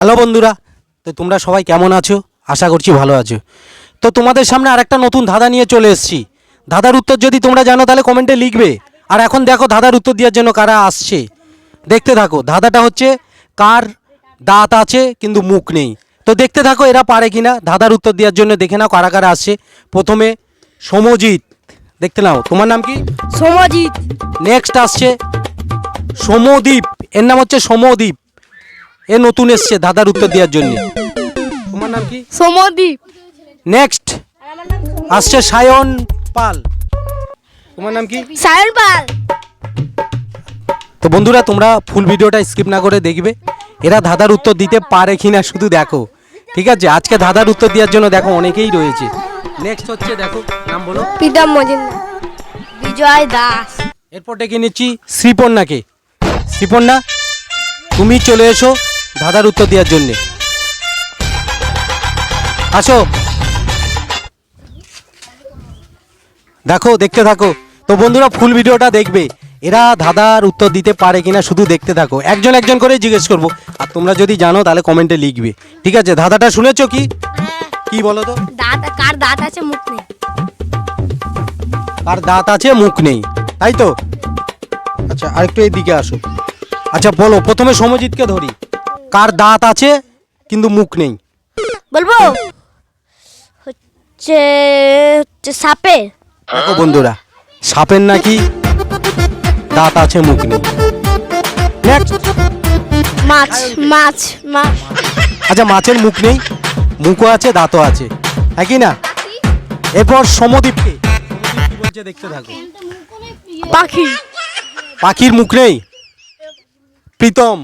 Hello বন্ধুরা, তো তোমরা সবাই কেমন আছো? আশা করছি ভালো আছো। তো তোমাদের সামনে আরেকটা নতুন ধাঁধা নিয়ে চলে এসেছি। ধাঁধার উত্তর যদি তোমরা জানো তাহলে কমেন্টে লিখবে। আর এখন দেখো ধাঁধার উত্তর দেওয়ার জন্য কারা আসছে, দেখতে থাকো। ধাঁধাটা হচ্ছে কার দাঁত আছে কিন্তু মুখ নেই। তো দেখতে থাকো এরা পারে কিনা ধাঁধার উত্তর দেওয়ার জন্য। দেখে নাও কারা কারা আসছে। প্রথমে সমজিৎ, দেখতে নাও। তোমার নাম কি? সমজিৎ। নেক্সট আসছে সমদ্বীপ, এর নাম হচ্ছে সমদ্বীপ। এ নতুন এসছে ধাঁধার উত্তর দেওয়ার জন্য। তোমার নাম কি? সমদ্বীপ। নেক্সট আসছে সায়ন পাল। তোমার নাম কি? সায়ন পাল। তো বন্ধুরা তোমরা ফুল ভিডিওটা স্কিপ না করে দেখবে, এরা ধাঁধার উত্তর দিতে পারে কিনা শুধু দেখো, ঠিক আছে? আজকে ধাঁধার উত্তর দেওয়ার জন্য দেখো অনেকেই রয়েছে। নেক্সট হচ্ছে, দেখো নাম বলো। প্রীতম মজুমদার। বিজয় দাস। এরপর ডেকে নিচ্ছি শ্রীপর্ণাকে। শ্রীপর্ণা, তুমি চলে এসো ধাঁধার উত্তর দেওয়ার জন্যে, আসো। দেখো, দেখতে থাকো। তো বন্ধুরা ফুল ভিডিওটা দেখবে, এরা ধাঁধার উত্তর দিতে পারে কিনা শুধু দেখতে থাকো। একজন একজন করে জিজ্ঞেস করবো, আর তোমরা যদি জানো তাহলে কমেন্টে লিখবে, ঠিক আছে? ধাঁধাটা শুনেছো কি? কি বলো তো? কার দাঁত আছে মুখ নেই? কার দাঁত আছে মুখ নেই, তাই তো? আচ্ছা আরেকটু এইদিকে আসো। আচ্ছা বলো, প্রথমে সমজিৎকে ধরি। কার দাঁত আছে কিন্তু মুখ নেই? বলবো হচ্ছে সাপের। দেখো বন্ধুরা, সাপের নাকি দাঁত আছে মুখ নেই। নেক্সট, মাছ। মাছ। মাছ। আচ্ছা মাছের মুখ নেই, মুখও আছে দাঁতও আছে, একই না? এরপর সমদ্বীপকে। সমদ্বীপ কি বলছে দেখতে থাকো। পাখি। পাখির মুখ নেই। প্রীতম।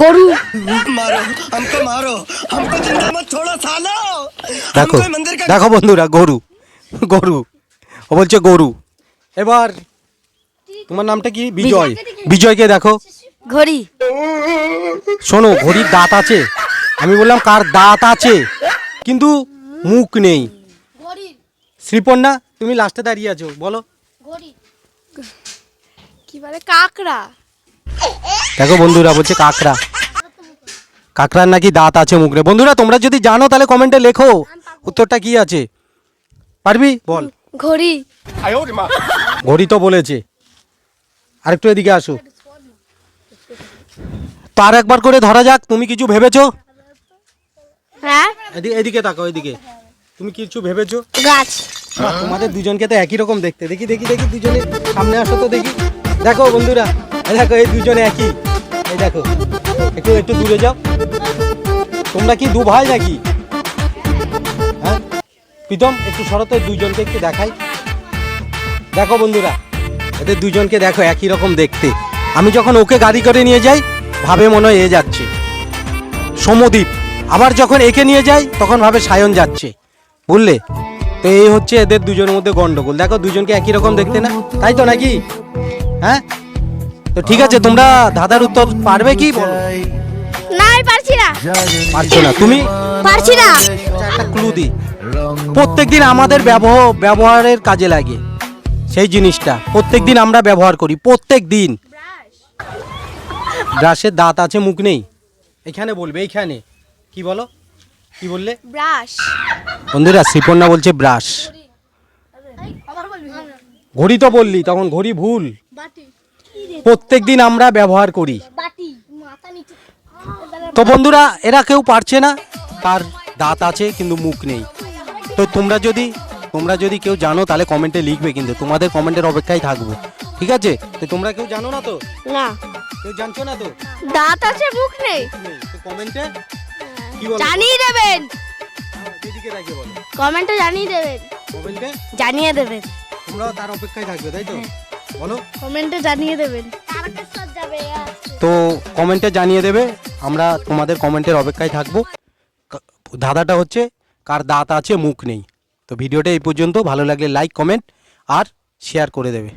গরু। मारो हमको मारो हमको जिंदा मत छोड़ो सालो। দেখো हमको मंदिर का দেখো বন্ধুরা, গরু গরু, ও বলছে গরু। এবার তোমার নামটা কি? বিজয়। বিজয়কে দেখো। ঘড়ি। শোনো, ঘড়ির দাঁত আছে, আমি বললাম কার দাঁত আছে কিন্তু মুখ নেই। শ্রীপর্ণা, তুমি লাস্টে দাঁড়িয়ে আছো, বলো। কি বলে? কাকড়া। দেখো বন্ধুরা বলছে কাকড়া। কাকড়ার নাকি দাঁত আছে মুখ নেই। বন্ধুরা তোমরা যদি জানো তাহলে কমেন্টে লেখো উত্তরটা কি আছে। পারবি? বল। ঘড়ি। ঘড়ি তো বলেছে। আরেকটু এদিকে আসো। তো আর একবার করে ধরা যাক, তুমি কিছু ভেবেছো? হ্যাঁ। এদিকে তাকাও, এদিকে। তুমি কিছু ভেবেছো? গাছ। বাহ, তোমাদের দুজনকে তো একই রকম দেখতে। দেখি দেখি দেখি, দুজনে সামনে আসো তো দেখি। দেখো বন্ধুরা, এই দেখো এই দুজনে একই। এই দেখো, একটু একটু দূরে যাও। তোমরা কি দু ভাই নাকি? হ্যাঁ প্রীতম, একটু সরতো, দুজনকে একটু দেখাই। দেখো বন্ধুরা, এদের দুজনকে দেখো একই রকম দেখতে। আমি যখন ওকে গাড়ি করে নিয়ে যাই ভাবে মনে হয় এ যাচ্ছে সমদ্বীপ, আবার যখন একে নিয়ে যাই তখন ভাবে সায়ন যাচ্ছে, বুঝলে? তো এই হচ্ছে এদের দুজনের মধ্যে গন্ডগোল। দেখো দুজনকে একই রকম দেখতে না, তাই তো নাকি? হ্যাঁ, তো ঠিক আছে, তোমরা ধাঁধার উত্তর পারবে কি বলো? না, আমি পারছি না। পারছো না তুমি? পারছি না। একটা ক্লু দিই, প্রত্যেকদিন আমাদের ব্যবহারের কাজে লাগে সেই জিনিসটা, প্রত্যেকদিন আমরা ব্যবহার করি, প্রত্যেক দিন। ব্রাশের দাঁত আছে মুখ নেই, এখানে বলবে, এইখানে। কি বলো? কি বললে? ব্রাশ। বন্ধুরা শ্রীপর্ণা বলছে ব্রাশ। ঘড়ি তো বললি, তখন ঘড়ি ভুল। প্রত্যেকদিন আমরা ব্যবহার করি। তো বন্ধুরা এরা কেউ পারছে না, তার দাঁত আছে কিন্তু মুখ নেই। তো তোমরা যদি কেউ জানো তাহলে কমেন্টে লিখবে, কিন্তু তোমাদের কমেন্টের অপেক্ষায় থাকবো, ঠিক আছে? তো তোমরা কেউ জানো না তো? না। কেউ জানছো না তো? দাঁত আছে মুখ নেই। তো কমেন্টে কি বলো? জানিয়ে দেবেন। এদিকে রাখে বলো। কমেন্টে জানিয়ে দেবেন। কমেন্টে জানিয়ে দেবেন। তোমরাও তার অপেক্ষায় থাকবে, তাই তো? বলো। কমেন্টে জানিয়ে দেবেন। তো কমেন্টে জানিয়ে দেবে, আমরা তোমাদের কমেন্টের অপেক্ষায় থাকবো। ধাঁধাটা হচ্ছে কার দাঁত আছে মুখ নেই। তো ভিডিওটা এই পর্যন্ত, ভালো লাগলে লাইক, কমেন্ট আর শেয়ার করে দেবে।